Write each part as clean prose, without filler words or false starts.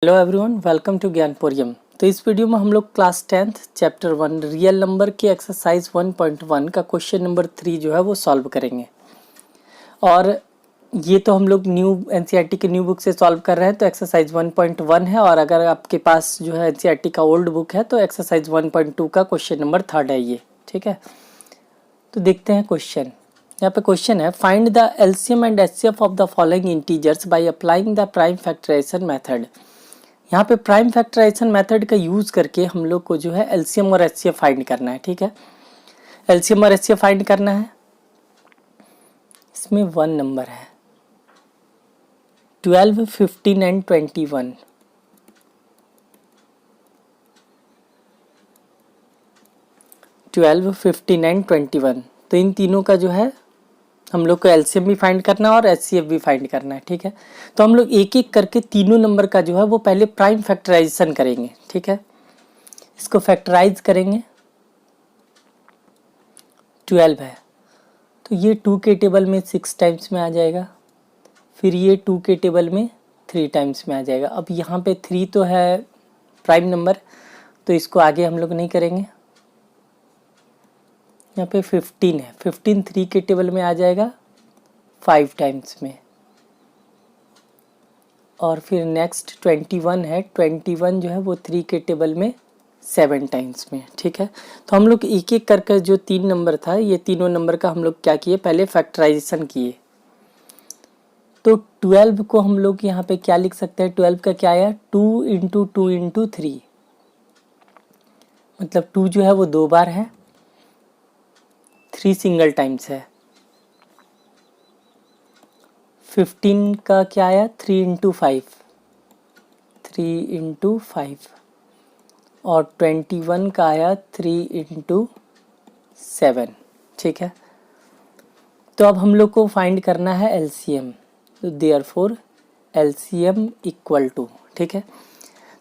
Hello everyone, welcome to Gyanporium. तो इस वीडियो में हम लोग class 10th chapter 1 real number के एक्सरसाइज 1.1 का क्वेश्चन नंबर 3 जो है वो सॉल्व करेंगे। और ये तो हम लोग न्यू एनसीईआरटी के न्यू बुक से सॉल्व कर रहे हैं, तो एक्सरसाइज 1.1 है। और अगर आपके पास जो है एनसीईआरटी का ओल्ड बुक है तो एक्सरसाइज 1.2 का क्वेश्चन नंबर 3 है ये, ठीक है। तो देखते हैं क्वेश्चन। यहाँ पे क्वेश्चन है, find the LCM and HCF of the following integers by applying the prime factorisation method. यहाँ पे प्राइम फैक्टराइजेशन मेथड का यूज करके हम लोग को जो है एलसीएम और एचसीएफ फाइंड करना है, ठीक है। एलसीएम और एचसीएफ फाइंड करना है। इसमें 1 नंबर है 12, 15 एंड 21। तो इन तीनों का जो है हम लोग को एलसीएम भी फाइंड करना है और एचसीएफ भी फाइंड करना है, ठीक है। तो हम लोग एक एक करके तीनों नंबर का जो है वो पहले प्राइम फैक्टराइजेशन करेंगे, ठीक है। इसको फैक्टराइज करेंगे। 12 है तो ये 2 के टेबल में 6 टाइम्स में आ जाएगा, फिर ये 2 के टेबल में 3 टाइम्स में आ जाएगा। अब यहाँ पे 3 तो है प्राइम नंबर, तो इसको आगे हम लोग नहीं करेंगे। यहाँ पे 15 है, 15 3 के टेबल में आ जाएगा 5 टाइम्स में। और फिर नेक्स्ट 21 है, 21 जो है वो 3 के टेबल में 7 टाइम्स में, ठीक है। तो हम लोग एक एक करके जो 3 नंबर था, ये तीनों नंबर का हम लोग क्या किए, पहले फैक्टराइजेशन किए। तो 12 को हम लोग यहाँ पे क्या लिख सकते हैं, 12 का क्या आया, 2 इंटू 2 इंटू 3, मतलब 2 जो है वो 2 बार है, 3 सिंगल टाइम्स है। 15 का क्या आया, 3 इंटू 5, 3 इंटू 5। और 21 का आया 3 इंटू 7, ठीक है। तो अब हम लोग को फाइंड करना है एलसीएम, तो देयरफॉर एलसीएम इक्वल टू, ठीक है।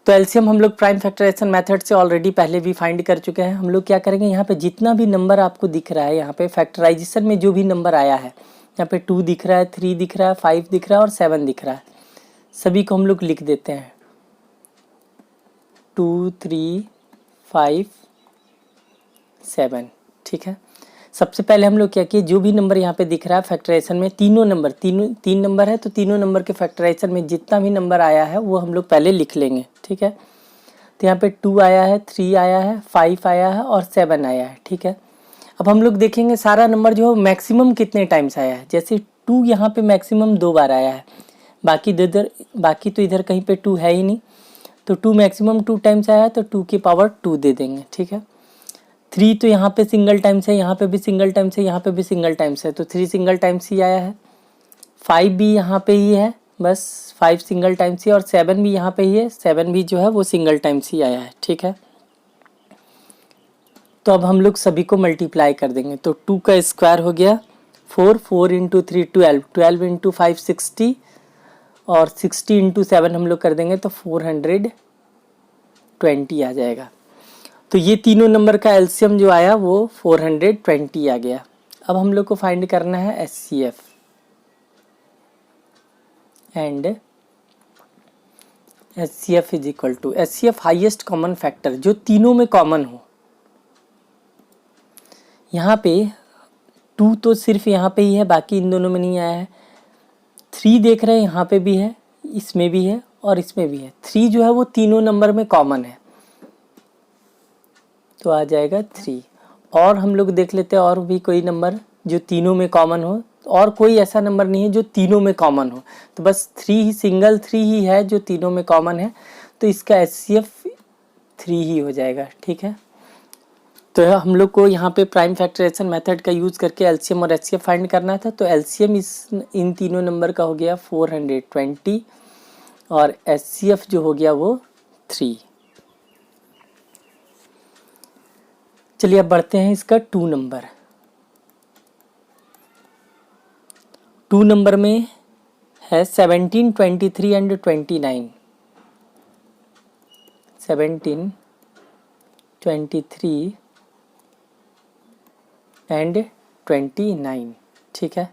तो एलसीएम हम लोग प्राइम फैक्टराइजेशन मेथड से ऑलरेडी पहले भी फाइंड कर चुके हैं। हम लोग क्या करेंगे, यहाँ पे जितना भी नंबर आपको दिख रहा है, यहाँ पे फैक्टराइजेशन में जो भी नंबर आया है, यहाँ पे 2 दिख रहा है, 3 दिख रहा है, 5 दिख रहा है और 7 दिख रहा है, सभी को हम लोग लिख देते हैं 2, 3, 5, 7, ठीक है। सबसे पहले हम लोग क्या किए, जो भी नंबर यहाँ पे दिख रहा है फैक्टराइजेशन में, तीन नंबर है, तो तीनों नंबर के फैक्टराइजेशन में जितना भी नंबर आया है वो हम लोग पहले लिख लेंगे, ठीक है। तो यहाँ पे 2 आया है, 3 आया है, 5 आया है और 7 आया है, ठीक है। अब हम लोग देखेंगे सारा नंबर जो है मैक्सिमम कितने टाइम्स आया है। जैसे 2 यहाँ पे मैक्सिमम 2 बार आया है, बाकी तो इधर कहीं पे 2 है ही नहीं, तो 2 मैक्सिमम 2 टाइम्स आया है, तो 2 की पावर 2 दे देंगे, ठीक है। 3 तो यहाँ पे सिंगल टाइम्स है, यहाँ पे भी सिंगल टाइम्स है, यहाँ पे भी सिंगल टाइम्स है, तो 3 सिंगल टाइम्स ही आया है। 5 भी यहाँ पे ही है, बस 5 सिंगल टाइम्स ही, और 7 भी यहाँ पे ही है, 7 भी जो है वो सिंगल टाइम्स ही आया है, ठीक है। तो अब हम लोग सभी को मल्टीप्लाई कर देंगे, तो 2 का स्क्वायर हो गया 4, 4 इंटू 3 12, 12 इंटू 5 60, और 60 इंटू 7 हम लोग कर देंगे तो 420 आ जाएगा। तो ये तीनों नंबर का एलसीएम जो आया वो 420 आ गया। अब हम लोग को फाइंड करना है HCF, and HCF is equal to, HCF highest common factor, जो तीनों में कॉमन हो। यहाँ पे 2 तो सिर्फ यहाँ पे ही है, बाकी इन दोनों में नहीं आया है। 3 देख रहे हैं, यहाँ पे भी है, इसमें भी है और इसमें भी है। 3 जो है वो तीनों नंबर में कॉमन है, तो आ जाएगा 3। और हम लोग देख लेते हैं और भी कोई नंबर जो तीनों में कॉमन हो, और कोई ऐसा नंबर नहीं है जो तीनों में कॉमन हो, तो बस 3 ही, सिंगल 3 ही है जो तीनों में कॉमन है, तो इसका एचसीएफ 3 ही हो जाएगा, ठीक है। तो हम लोग को यहाँ पे प्राइम फैक्टराइजेशन मेथड का यूज़ करके एलसीएम और एचसीएफ फाइंड करना था। तो एलसीएम इन तीनों नंबर का हो गया 420, और एचसीएफ जो हो गया वो 3। चलिए अब बढ़ते हैं इसका 2 नंबर। 2 नंबर में है 17, 23 एंड 29। 17, 23 एंड 29, ठीक है।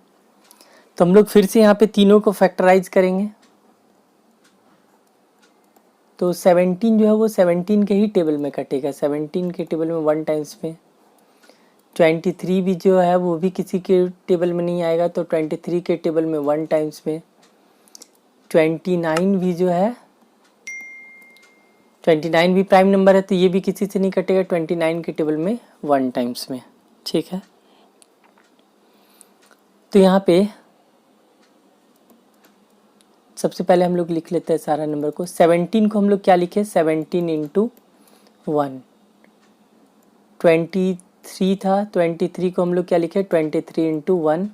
तो हम लोग फिर से यहाँ पे तीनों को फैक्टराइज करेंगे। तो 17 जो है वो 17 के ही टेबल में कटेगा, 17 के टेबल में 1 टाइम्स में। 23 भी जो है वो भी किसी के टेबल में नहीं आएगा, तो 23 के टेबल में 1 टाइम्स में। 29 भी जो है, 29 भी प्राइम नंबर है तो ये भी किसी से नहीं कटेगा, 29 के टेबल में 1 टाइम्स में। ठीक है, तो यहाँ पे सबसे पहले हम लोग लिख लेते हैं सारा नंबर को। 17 को हम लोग क्या लिखे, 17 इंटू 1। 23 था, 23 को हम लोग क्या लिखे, 23 इंटू 1।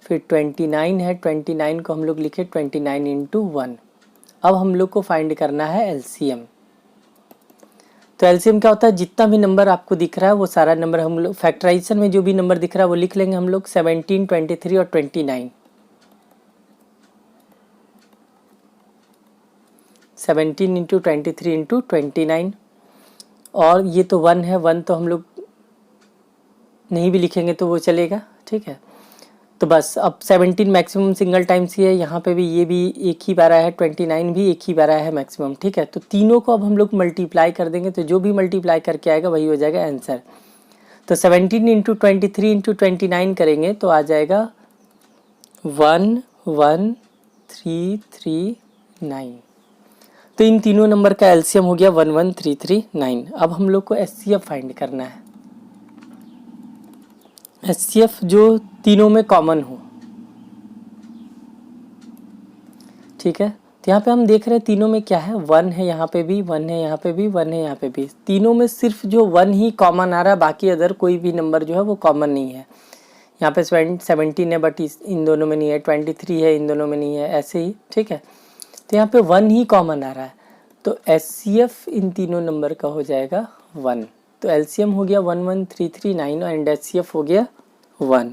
फिर 29 है, 29 को हम लोग लिखे 29 इंटू 1। अब हम लोग को फाइंड करना है एलसीएम। तो एलसीएम क्या होता है, जितना भी नंबर आपको दिख रहा है वो सारा नंबर हम लोग फैक्टराइजेशन में जो भी नंबर दिख रहा है वो लिख लेंगे हम लोग, 17, 23 और 29। 17 इंटू 23 इंटू 29, और ये तो 1 है, 1 तो हम लोग नहीं भी लिखेंगे तो वो चलेगा। ठीक है, तो बस अब 17 मैक्सिमम सिंगल टाइम्स ही है, यहाँ पे भी ये भी एक ही बार आया है, 29 भी एक ही बार आया है मैक्सिमम। ठीक है, तो तीनों को अब हम लोग मल्टीप्लाई कर देंगे, तो जो भी मल्टीप्लाई करके आएगा वही हो जाएगा आंसर। तो 17 इंटू 23 इंटू 29 करेंगे तो आ जाएगा 11339। तो इन तीनों नंबर का एलसीएम हो गया 11339। अब हम लोग को एचसीएफ फाइंड करना है, एचसीएफ जो तीनों में कॉमन हो। ठीक है, तो यहाँ पे हम देख रहे हैं तीनों में क्या है, 1 है, यहाँ पे भी 1 है, यहाँ पे भी 1 है, यहाँ पे भी। तीनों में सिर्फ जो 1 ही कॉमन आ रहा है, बाकी अदर कोई भी नंबर जो है वो कॉमन नहीं है। यहाँ पे 17 है बट इन दोनों में नहीं है, 23 है इन दोनों में नहीं है, ऐसे ही। ठीक है, तो यहाँ पे 1 ही कॉमन आ रहा है, तो एचसीएफ इन तीनों नंबर का हो जाएगा 1। तो एलसीएम हो गया 11339 एंड एचसीएफ हो गया 1।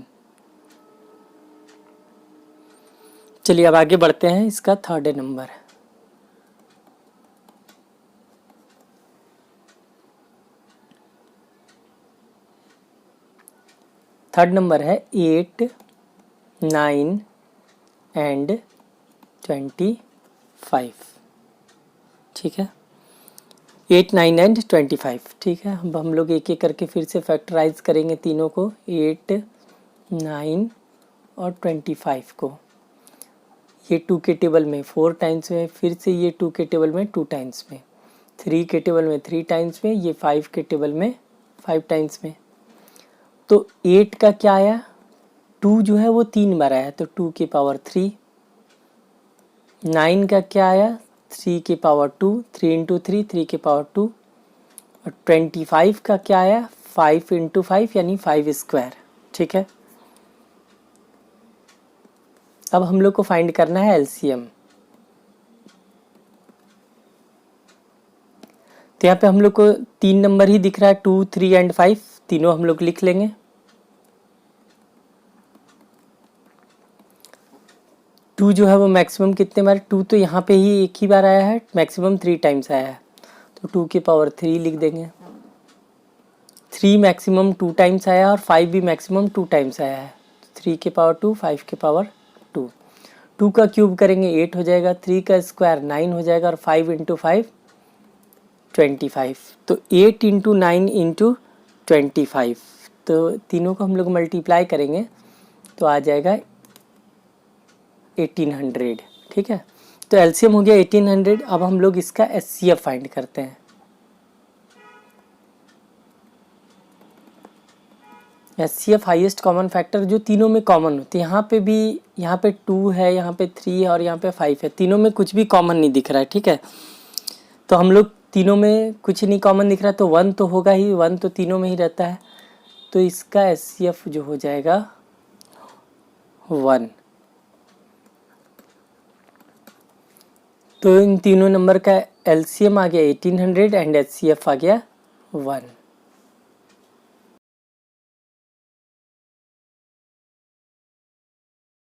चलिए अब आगे बढ़ते हैं, इसका थर्ड नंबर। थर्ड नंबर है 8, 9 एंड 25। ठीक है, 8, 9 एंड 25। ठीक है, अब हम लोग एक एक करके फिर से फैक्टराइज करेंगे तीनों को, 8, 9 और 25 को। ये 2 के टेबल में 4 टाइम्स में, फिर से ये 2 के टेबल में 2 टाइम्स में, 3 के टेबल में 3 टाइम्स में, ये 5 के टेबल में 5 टाइम्स में। तो 8 का क्या आया, 2 जो है वो 3 बार आया, तो 2 की पावर 3। 9 का क्या आया, 3 की पावर 2, 3 इंटू 3, 3 की पावर 2। और 25 का क्या आया, 5 इंटू 5 यानी 5 स्क्वायर। ठीक है, अब हम लोग को फाइंड करना है एलसीएम। तो यहाँ पे हम लोग को 3 नंबर ही दिख रहा है, 2, 3 एंड 5, तीनों हम लोग लिख लेंगे। 2 जो है वो मैक्सिमम कितने बार, 2 तो यहाँ पे ही एक ही बार आया है, मैक्सिमम 3 टाइम्स आया है, तो 2 की पावर 3 लिख देंगे। 3 मैक्सिमम 2 टाइम्स आया और 5 भी मैक्सिमम 2 टाइम्स आया है, 3 की पावर 2, 5 की पावर 2। 2 का क्यूब करेंगे 8 हो जाएगा, 3 का स्क्वायर 9 हो जाएगा, और 5 इंटू 5 25। तो 8 इंटू 9 इंटू 25, तो तीनों को हम लोग मल्टीप्लाई करेंगे तो आ जाएगा 1800। ठीक है, तो एलसीएम हो गया 1800। अब हम लोग इसका एचसीएफ फाइंड करते हैं। एचसीएफ हाईएस्ट कॉमन फैक्टर जो तीनों में कॉमन होती है। यहाँ पे भी, यहाँ पे 2 है, यहाँ पे 3 है और यहाँ पे 5 है, तीनों में कुछ भी कॉमन नहीं दिख रहा है। ठीक है, तो हम लोग तीनों में कुछ नहीं कॉमन दिख रहा, तो 1 तो होगा ही, 1 तो तीनों में ही रहता है, तो इसका एचसीएफ जो हो जाएगा 1। तो इन तीनों नंबर का एलसीएम आ गया 1800 एंड एचसीएफ आ गया 1।